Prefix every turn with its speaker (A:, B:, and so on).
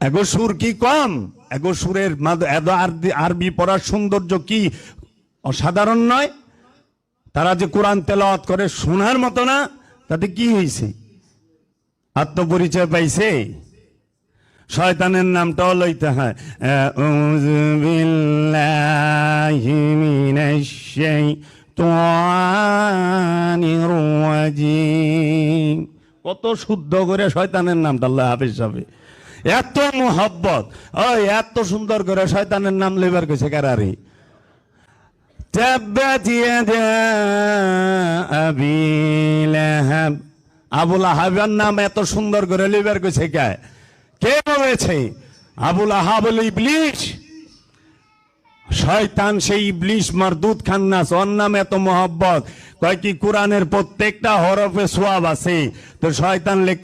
A: এগো সুর কি কম? এগো সুরের আরবি পড়ার সৌন্দর্য কি অসাধারণ নয়? তারা যে কোরআন তেলাওয়াত করে শোনার মতো না, তাতে কি হয়েছে? আত্মপরিচয় পাইছে। শয়তানের নামটাও লইতে হয়। আউযু বিল্লাহি মিনাশ শাইতানির রাজিম। কত শুদ্ধ করে শয়তানের নামটা আল্লাহ হাফেজ হবে। এত মোহাব্বত, ওই এত সুন্দর করে শয়তানের নাম লেবার কইছে কারারে। তাব্বাত ইয়াদা আবি লাহাব। আবুল আহাবের নাম এত সুন্দর করে লেবার কইছে কে বলেছে? আবুল আহাব হলো ইবলিস, শয়তান। সেই ইবলিস মারদুদ খান্নাস, ওর নাম এত মোহাব্বত। কয় কি কোরআনের প্রত্যেকটা হরফে সোয়াব আছে, তো শয়তান লিখতে